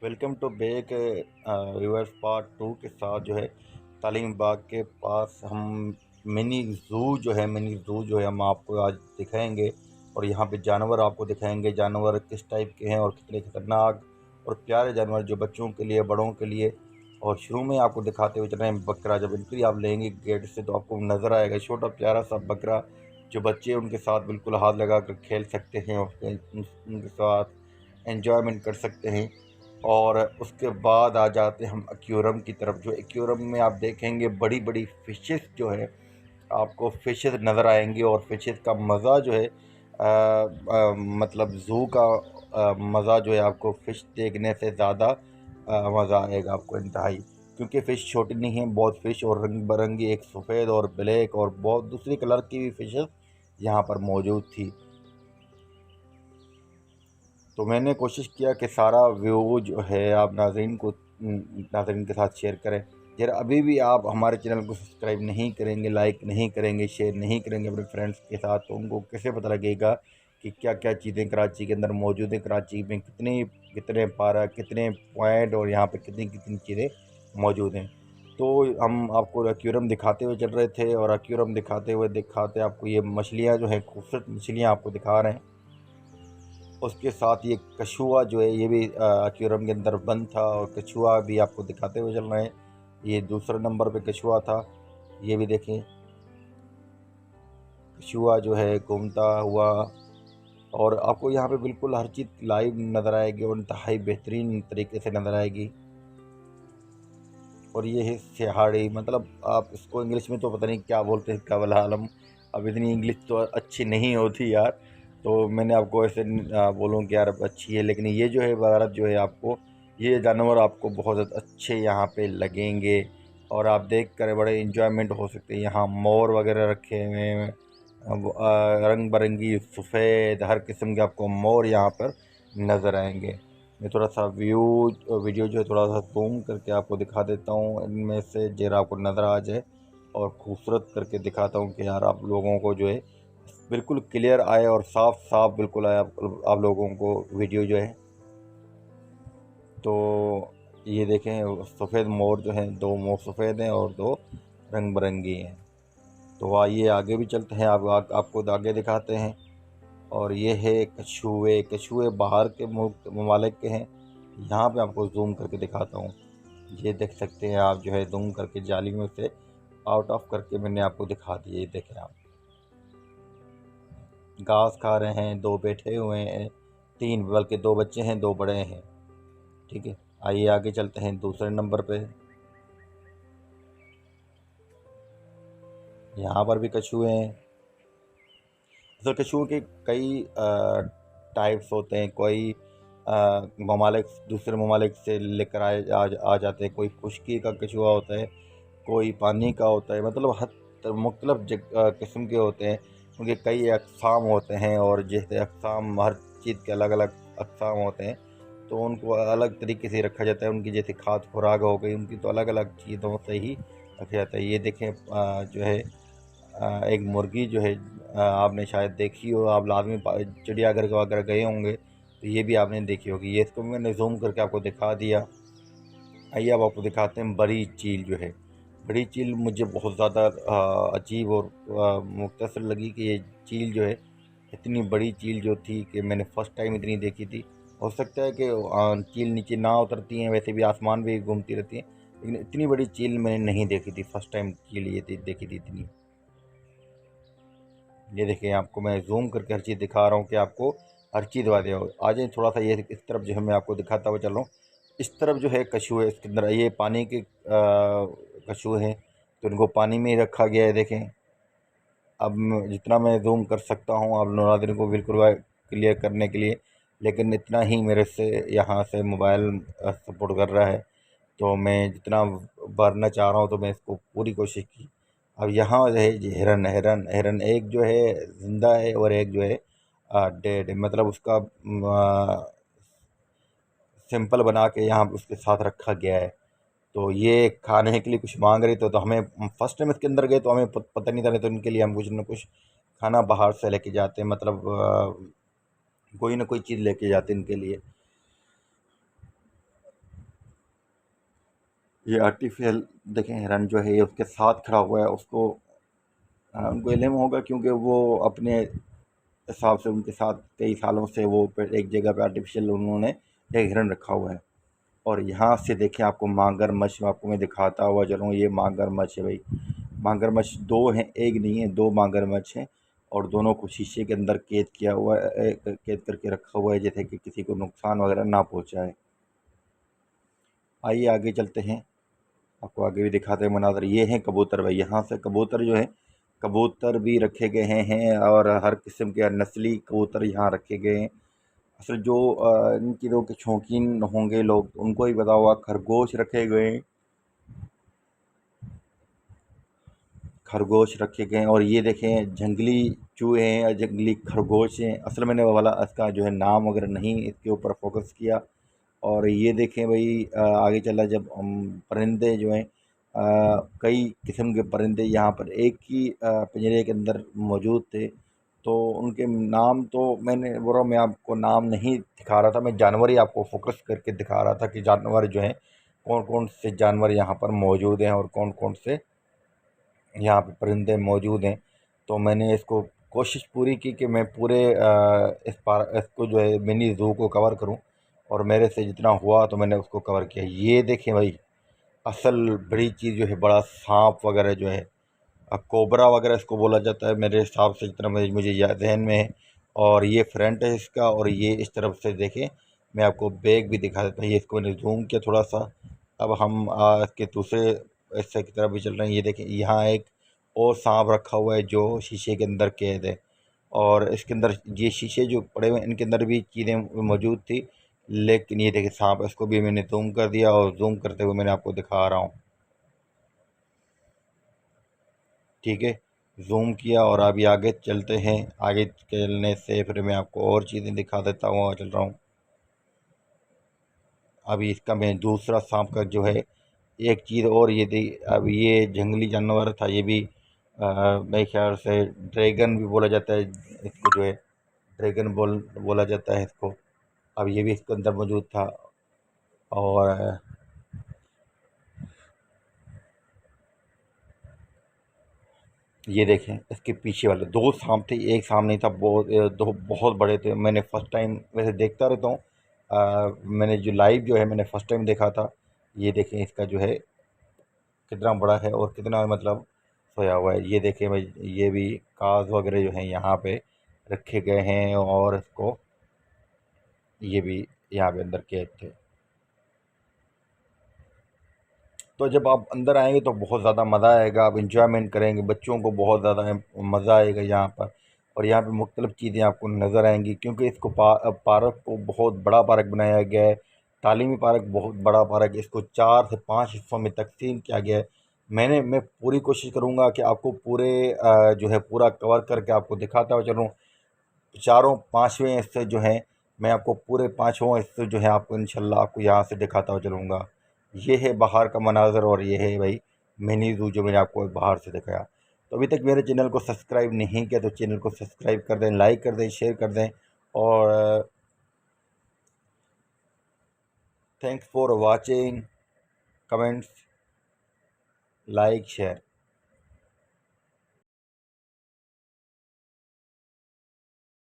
Welcome to back reverse part 2 के साथ जो है तालीम बाग के पास हम मिनी ज़ू जो है हम आपको आज दिखाएंगे। और यहाँ पे जानवर आपको दिखाएंगे, जानवर किस टाइप के हैं और कितने खतरनाक और प्यारे जानवर जो बच्चों के लिए, बड़ों के लिए। और शुरू में आपको दिखाते हुए चल रहे हैं बकरा। जब एंट्री आप लेंगे गेट से तो आपको नज़र आएगा छोटा प्यारा सा बकरा, जो बच्चे उनके साथ बिल्कुल हाथ लगा कर खेल सकते हैं और उनके साथ एंजॉयमेंट कर सकते हैं। और उसके बाद आ जाते हैं हम एक्वेरियम की तरफ। जो एक्वेरियम में आप देखेंगे बड़ी बड़ी फिशेस जो है, आपको फिशेस नज़र आएंगी। और फिशेस का मज़ा जो है मतलब ज़ू का मज़ा जो है आपको फ़िश देखने से ज़्यादा मज़ा आएगा आपको इंतहाई, क्योंकि फ़िश छोटी नहीं है, बहुत फ़िश और रंग बिरंगी, एक सफ़ेद और ब्लैक और बहुत दूसरी कलर की भी फिशेस यहाँ पर मौजूद थी। तो मैंने कोशिश किया कि सारा व्यू जो है आप नाज़रीन के साथ शेयर करें। यार अभी भी आप हमारे चैनल को सब्सक्राइब नहीं करेंगे, लाइक नहीं करेंगे, शेयर नहीं करेंगे अपने फ्रेंड्स के साथ, तो उनको कैसे पता लगेगा कि क्या क्या चीज़ें कराची के अंदर मौजूद है, कराची में कितने कितने पार्क, कितने पॉइंट और यहाँ पे कितनी कितनी चीज़ें मौजूद हैं। तो हम आपको एक्वेरियम दिखाते हुए चल रहे थे, और एक्वेरियम दिखाते आपको ये मछलियाँ जो हैं, खूबसूरत मछलियाँ आपको दिखा रहे हैं। उसके साथ ये कछुआ जो है, ये भी एक्वेरियम के अंदर बंद था, और कछुआ भी आपको दिखाते हुए चल रहे हैं। ये दूसरे नंबर पे कछुआ था, ये भी देखें कछुआ जो है घूमता हुआ। और आपको यहाँ पे बिल्कुल हर चीज़ लाइव नज़र आएगी और इंतहाई बेहतरीन तरीके से नज़र आएगी। और ये है सिहाड़ी, मतलब आप इसको इंग्लिश में तो पता नहीं क्या बोलते हैं, क्या वल्लाह आलम। अब इतनी इंग्लिश तो अच्छी नहीं होती यार, तो मैंने आपको ऐसे बोलूँ कि यार अच्छी है, लेकिन ये जो है भारत जो है, आपको ये जानवर आपको बहुत अच्छे यहाँ पे लगेंगे। और आप देख कर बड़े इंजॉयमेंट हो सकते हैं। यहाँ मोर वगैरह रखे हुए हैं, रंग बिरंगी सफ़ेद हर किस्म के आपको मोर यहाँ पर नज़र आएंगे। मैं थोड़ा सा वीडियो जो है थोड़ा सा जूम करके आपको दिखा देता हूँ, इनमें से जरा आपको नज़र आ जाए, और खूबसूरत करके दिखाता हूँ कि यार आप लोगों को जो है बिल्कुल क्लियर आए और साफ साफ बिल्कुल आए आप लोगों को वीडियो जो है। तो ये देखें सफ़ेद मोर जो हैं, दो मोर सफ़ेद हैं और दो रंग बिरंगी हैं। तो आइए आगे भी चलते हैं, आपको आगे दिखाते हैं। और ये है कछुए। कछुए बाहर के मुल्क ममालिक के हैं। यहाँ पे आपको जूम करके दिखाता हूँ, ये देख सकते हैं आप जो है, जूम करके जाली में से आउट ऑफ करके मैंने आपको दिखा दिया। ये देखें आप, घास खा रहे हैं, दो बैठे हुए हैं, तीन बल्कि दो बच्चे हैं, दो बड़े हैं। ठीक है, आइए आगे चलते हैं दूसरे नंबर पे। यहाँ पर भी कछुए हैं। असल कछुओं के कई टाइप्स होते हैं। कोई ममालिक दूसरे ममालिक से लेकर आ जाते हैं। कोई खुश्की का कछुआ होता है, कोई पानी का होता है, मतलब हर मुख्तलिफ किस्म के होते हैं। उनके कई अक़साम होते हैं, और जैसे अक़साम हर चीज़ के अलग अलग अक़साम होते हैं, तो उनको अलग तरीके से रखा जाता है। उनकी जैसे खाद खुराक हो गई, उनकी तो अलग अलग चीज़ों से ही रखा जाता है। ये देखें जो है एक मुर्गी जो है, आपने शायद देखी हो, आप लाजमी चिड़ियाघर वगैरह गए होंगे तो ये भी आपने देखी होगी। ये इसको मैंने जूम करके आपको दिखा दिया। आइए अब आपको दिखाते हैं बड़ी चील जो है। बड़ी चील मुझे बहुत ज़्यादा अजीब और मुख्तसर लगी कि ये चील जो है, इतनी बड़ी चील जो थी कि मैंने फ़र्स्ट टाइम इतनी देखी थी। हो सकता है कि चील नीचे ना उतरती हैं, वैसे भी आसमान भी घूमती रहती हैं, लेकिन इतनी बड़ी चील मैंने नहीं देखी थी। फ़र्स्ट टाइम चील ये देखी थी इतनी। ये देखिए आपको मैं जूम करके हर चीज़ दिखा रहा हूँ कि आपको हर चीज़ वादे हो। आ जाए थोड़ा सा, ये इस तरफ जो है मैं आपको दिखाता हुआ चल रहा हूँ। इस तरफ जो है कछुए, इसके अंदर ये पानी के कछुए हैं, तो इनको पानी में ही रखा गया है। देखें अब जितना मैं जूम कर सकता हूँ आप नाज़रीन को बिल्कुल क्लियर करने के लिए, लेकिन इतना ही मेरे से यहाँ से मोबाइल सपोर्ट कर रहा है, तो मैं जितना भरना चाह रहा हूँ तो मैं इसको पूरी कोशिश की। अब यहाँ जो है ये हिरन हिरन हिरन, एक जो है ज़िंदा है और एक जो है डेड है, मतलब उसका सिंपल बना के यहाँ पे उसके साथ रखा गया है। तो ये खाने के लिए कुछ मांग रही, तो हमें फर्स्ट टाइम इसके अंदर गए तो हमें पता नहीं था, नहीं तो इनके लिए हम कुछ ना कुछ खाना बाहर से लेके जाते हैं, मतलब कोई ना कोई चीज़ लेके जाते हैं इनके लिए। ये आर्टिफिशियल देखें हिरन जो है ये उसके साथ खड़ा हुआ है, उसको उनको इल्म होगा क्योंकि वो अपने हिसाब से उनके साथ कई सालों से वो एक जगह पे आर्टिफिशियल उन्होंने एक हिरन रखा हुआ है। और यहाँ से देखें आपको मगरमच्छ आपको मैं दिखाता हुआ चलूँ, ये मगरमच्छ है भाई। मगरमच्छ दो हैं, एक नहीं है, दो मगरमच्छ हैं और दोनों को शीशे के अंदर कैद किया हुआ है, कैद करके रखा हुआ है जैसे कि किसी को नुकसान वगैरह ना पहुँचाए। आइए आगे चलते हैं, आपको आगे भी दिखाते हैं मनाज़र। ये हैं कबूतर भाई, यहाँ से कबूतर जो है कबूतर भी रखे गए हैं और हर किस्म के नस्ली कबूतर यहाँ रखे गए हैं। असल जो इन चीज़ों के शौकीन होंगे लोग उनको ही पता होगा। खरगोश रखे गए हैं, खरगोश रखे गए हैं और ये देखें जंगली चूहे हैं या जंगली खरगोश हैं। असल मैंने वो वाला इसका जो है नाम वगैरह नहीं इसके ऊपर फोकस किया। और ये देखें भाई आगे चला जब हम परिंदे जो हैं कई किस्म के परिंदे यहाँ पर एक ही पिंजरे के अंदर मौजूद थे। तो उनके नाम तो मैंने बोला मैं आपको नाम नहीं दिखा रहा था, मैं जानवर ही आपको फोकस करके दिखा रहा था कि जानवर जो हैं कौन कौन से जानवर यहाँ पर मौजूद हैं और कौन कौन से यहाँ पे परिंदे मौजूद हैं। तो मैंने इसको कोशिश पूरी की कि मैं पूरे इसको जो है मिनी ज़ू को कवर करूँ और मेरे से जितना हुआ तो मैंने उसको कवर किया। ये देखें भाई असल बड़ी चीज़ जो है बड़ा सांप वगैरह जो है कोबरा वगैरह इसको बोला जाता है मेरे हिसाब से, जितना मुझे याद जहन में है। और ये फ्रंट है इसका और ये इस तरफ से देखें, मैं आपको बैग भी दिखा देता हूँ। ये इसको मैंने जूम किया थोड़ा सा। अब हम इसके दूसरे हिस्से की तरफ भी चल रहे हैं। ये देखें यहाँ एक और सांप रखा हुआ है जो शीशे के अंदर कैद है और इसके अंदर ये शीशे जो पड़े हुए हैं इनके अंदर भी चीज़ें मौजूद थी। लेकिन ये देखिए सांप, इसको भी मैंने जूम कर दिया और जूम करते हुए मैंने आपको दिखा रहा हूँ। ठीक है, जूम किया और अभी आगे चलते हैं। आगे चलने से फिर मैं आपको और चीज़ें दिखा देता हूँ, चल रहा हूँ। अभी इसका मैं दूसरा सांप का जो है एक चीज़ और ये थी। अब ये जंगली जानवर था, ये भी मेरे ख्याल से ड्रैगन भी बोला जाता है इसको, जो है ड्रैगन बोला जाता है इसको। अब ये भी इसके अंदर मौजूद था। और ये देखें इसके पीछे वाले दो सांप थे, एक सांप नहीं था, दो बहुत बड़े थे। मैंने फ़र्स्ट टाइम वैसे देखता रहता हूँ, मैंने जो लाइव जो है मैंने फ़र्स्ट टाइम देखा था। ये देखें इसका जो है कितना बड़ा है और कितना मतलब सोया हुआ है। ये देखें भाई, ये भी काज वगैरह जो हैं यहाँ पे रखे गए हैं और इसको ये भी यहाँ पे अंदर कैद थे। तो जब आप अंदर आएंगे तो बहुत ज़्यादा मज़ा आएगा, आप इंजॉयमेंट करेंगे, बच्चों को बहुत ज़्यादा मज़ा आएगा यहाँ पर। और यहाँ पे मुख्तलिफ़ चीज़ें आपको नज़र आएंगी क्योंकि इसको पार्क को बहुत बड़ा पार्क बनाया गया है। तालीमी पार्क बहुत बड़ा पार्क है, इसको 4 से 5 हिस्सों में तकसीम किया गया है। मैं पूरी कोशिश करूँगा कि आपको पूरे जो है पूरा कवर करके आपको दिखाता हुआ चलूँ। चारों पाँचवें हिस्से जो हैं मैं आपको पूरे पाँचों हिस्से जो है आपको इंशाल्लाह आपको यहाँ से दिखाता हुआ चलूँगा। ये है बाहर का मनाज़र और ये है भाई मिनी ज़ू जो मैंने आपको बाहर से दिखाया। तो अभी तक मेरे चैनल को सब्सक्राइब नहीं किया तो चैनल को सब्सक्राइब कर दें, लाइक कर दें, शेयर कर दें। और thanks for watching, comments, like, share.